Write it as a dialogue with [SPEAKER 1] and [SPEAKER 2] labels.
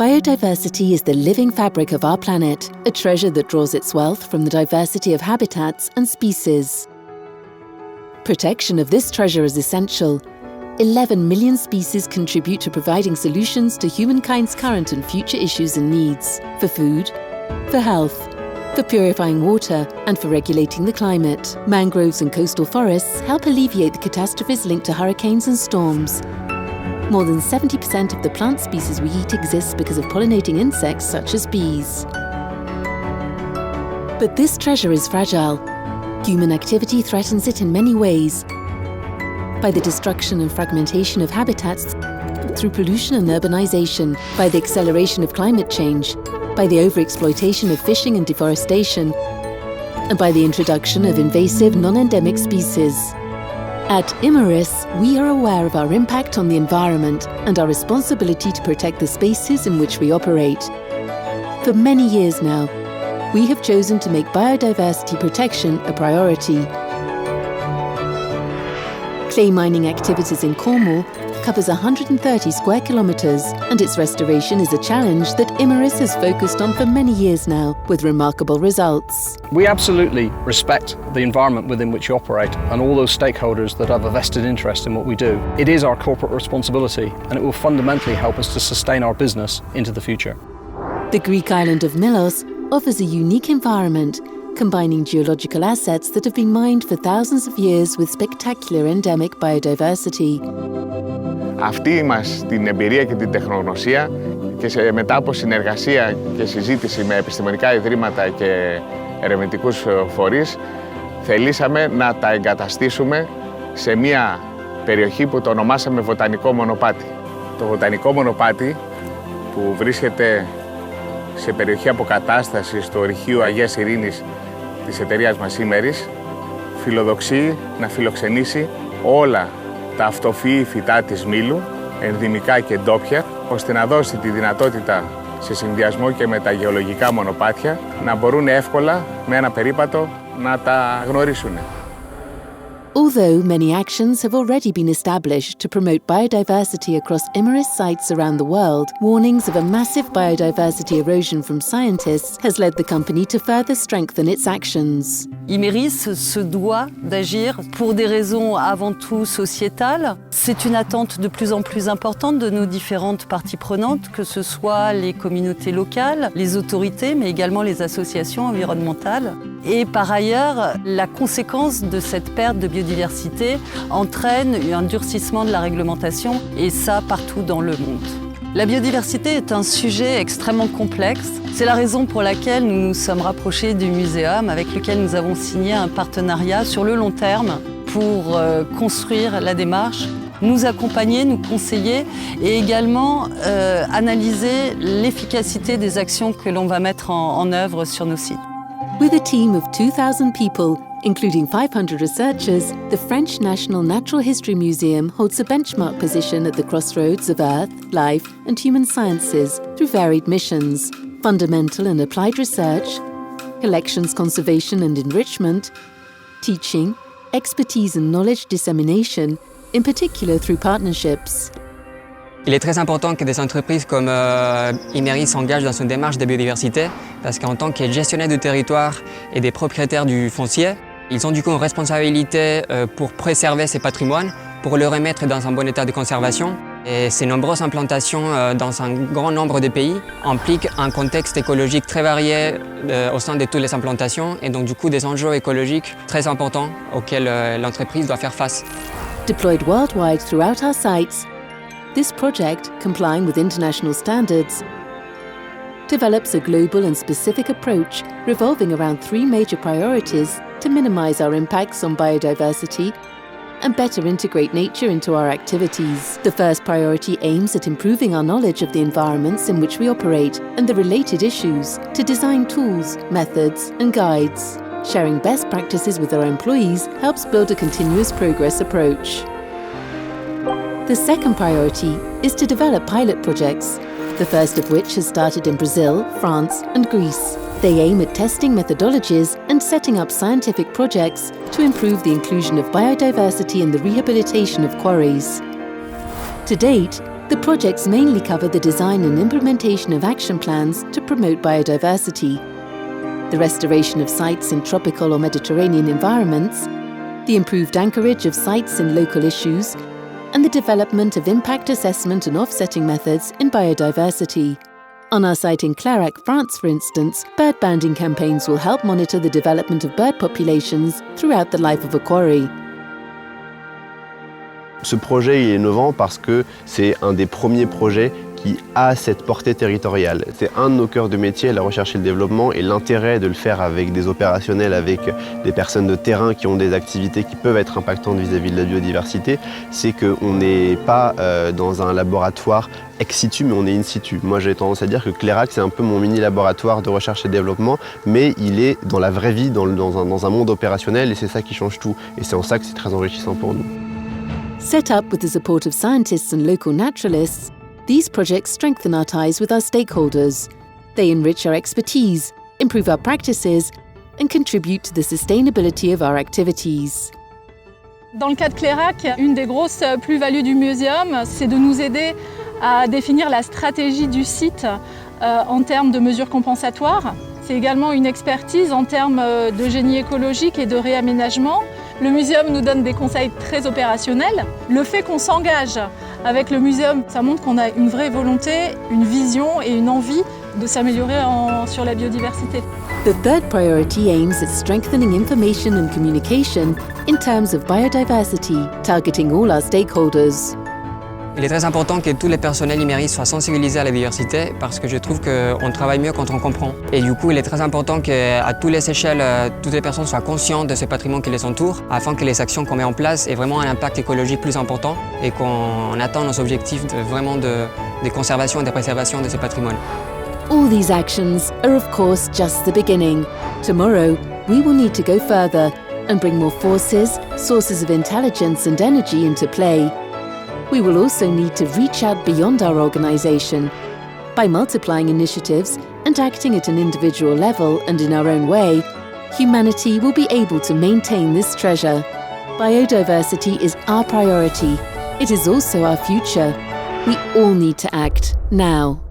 [SPEAKER 1] Biodiversity is the living fabric of our planet, a treasure that draws its wealth from the diversity of habitats and species. Protection of this treasure is essential. 11 million species contribute to providing solutions to humankind's current and future issues and needs, for food, for health, for purifying water, and for regulating the climate. Mangroves and coastal forests help alleviate the catastrophes linked to hurricanes and storms. More than 70% of the plant species we eat exists because of pollinating insects such as bees. But this treasure is fragile. Human activity threatens it in many ways. By the destruction and fragmentation of habitats, through pollution and urbanization, by the acceleration of climate change, by the overexploitation of fishing and deforestation, and by the introduction of invasive non-endemic species. At Imerys, we are aware of our impact on the environment and our responsibility to protect the spaces in which we operate. For many years now, we have chosen to make biodiversity protection a priority. Clay mining activities in Cornwall covers 130 square kilometres, and its restoration is a challenge that Imerys has focused on for many years now, with remarkable results.
[SPEAKER 2] We absolutely respect the environment within which you operate and all those stakeholders that have a vested interest in what we do. It is our corporate responsibility, and it will fundamentally help us to sustain our business into the future.
[SPEAKER 1] The Greek island of Milos offers a unique environment, combining geological assets that have been mined for thousands of years with spectacular endemic biodiversity.
[SPEAKER 3] Αυτή μας την εμπειρία και την τεχνογνωσία και μετά από συνεργασία και συζήτηση με επιστημονικά ιδρύματα και ερευνητικούς φορείς, θελήσαμε να τα εγκαταστήσουμε σε μια περιοχή που το ονομάσαμε Βοτανικό Μονοπάτι. Το Βοτανικό Μονοπάτι, που βρίσκεται σε περιοχή αποκατάστασης του ορυχείου Αγίας Ειρήνης της εταιρείας μας Imerys, φιλοδοξεί να φιλοξενήσει όλα τα αυτοφυή φυτά της Μήλου, ενδυμικά και ντόπια, ώστε να δώσει τη δυνατότητα σε συνδυασμό και με τα γεωλογικά μονοπάτια να μπορούν εύκολα με ένα περίπατο να τα γνωρίσουν.
[SPEAKER 1] Although many actions have already been established to promote biodiversity across Imerys sites around the world, warnings of a massive biodiversity erosion from scientists has led the company to further strengthen its actions.
[SPEAKER 4] Imerys se doit d'agir pour des raisons avant tout sociétales. C'est une attente de plus en plus importante de nos différentes parties prenantes, que ce soit les communautés locales, les autorités, mais également les associations environnementales. Et par ailleurs, la conséquence de cette perte de biodiversité entraîne un durcissement de la réglementation, et ça partout dans le monde. La biodiversité est un sujet extrêmement complexe. C'est la raison pour laquelle nous nous sommes rapprochés du muséum, avec lequel nous avons signé un partenariat sur le long terme pour construire la démarche, nous accompagner, nous conseiller et également analyser l'efficacité des actions que l'on va mettre en œuvre sur nos sites.
[SPEAKER 1] With a team of 2,000 people, including 500 researchers, the French National Natural History Museum holds a benchmark position at the crossroads of Earth, life and human sciences through varied missions: fundamental and applied research, collections conservation and enrichment, teaching, expertise and knowledge dissemination, in particular through partnerships.
[SPEAKER 5] Il est très important que des entreprises comme Imerys s'engagent dans une démarche de biodiversité parce qu'en tant que gestionnaires du territoire et des propriétaires du foncier, ils ont du coup une responsabilité pour préserver ces patrimoines, pour le remettre dans un bon état de conservation. Et ces nombreuses implantations dans un grand nombre de pays impliquent un contexte écologique très varié au sein de toutes les implantations et donc du coup des enjeux écologiques très importants auxquels l'entreprise doit faire face.
[SPEAKER 1] Deployed worldwide throughout our sites, this project, complying with international standards, develops a global and specific approach revolving around three major priorities to minimize our impacts on biodiversity and better integrate nature into our activities. The first priority aims at improving our knowledge of the environments in which we operate and the related issues to design tools, methods and guides. Sharing best practices with our employees helps build a continuous progress approach. The second priority is to develop pilot projects, the first of which has started in Brazil, France and Greece. They aim at testing methodologies and setting up scientific projects to improve the inclusion of biodiversity in the rehabilitation of quarries. To date, The projects mainly cover the design and implementation of action plans to promote biodiversity, the restoration of sites in tropical or Mediterranean environments, the improved anchorage of sites in local issues, and the development of impact assessment and offsetting methods in biodiversity. On our site in Clairac, France, for instance, bird banding campaigns will help monitor the development of bird populations throughout the life of a quarry.
[SPEAKER 6] Ce projet est innovant parce que c'est un des premiers projets qui a cette portée territoriale. C'est un de nos cœurs de métier, la recherche et le développement, et l'intérêt de le faire avec des opérationnels, avec des personnes de terrain qui ont des activités qui peuvent être impactantes vis-à-vis de la biodiversité, c'est qu'on n'est pas dans un laboratoire ex situ, mais on est in situ. Moi, j'ai tendance à dire que Clairac, c'est un peu mon mini-laboratoire de recherche et développement, mais il est dans la vraie vie, dans un monde opérationnel, et c'est ça qui change tout. Et c'est en ça que c'est très enrichissant pour nous.
[SPEAKER 1] Set up with the support of scientists and local naturalists, these projects strengthen our ties with our stakeholders. They enrich our expertise, improve our practices, and contribute to the sustainability of our activities.
[SPEAKER 7] Dans le cas de Clairac, une des grosses plus-values du muséum, c'est de nous aider à définir la stratégie du site en termes de mesures compensatoires. C'est également une expertise en termes de génie écologique et de réaménagement. Le muséum nous donne des conseils très opérationnels. Le fait qu'on s'engage avec le muséum, ça montre qu'on a une vraie volonté, une vision et une envie de s'améliorer sur la biodiversité.
[SPEAKER 1] The third priority aims at strengthening information and communication in terms of biodiversity, targeting all our stakeholders.
[SPEAKER 5] Il est très important que tous les personnels Imerys soient sensibilisés à la diversité parce que je trouve qu'on travaille mieux quand on comprend. Et du coup, il est très important qu'à toutes les échelles, toutes les personnes soient conscientes de ce patrimoine qui les entoure afin que les actions qu'on met en place aient vraiment un impact écologique plus important et qu'on atteigne nos objectifs de conservation et de préservation de ce patrimoine.
[SPEAKER 1] All these actions are of course just the beginning. Tomorrow, we will need to go further and bring more forces, sources of intelligence and energy into play. We will also need to reach out beyond our organisation. By multiplying initiatives and acting at an individual level and in our own way, humanity will be able to maintain this treasure. Biodiversity is our priority. It is also our future. We all need to act now.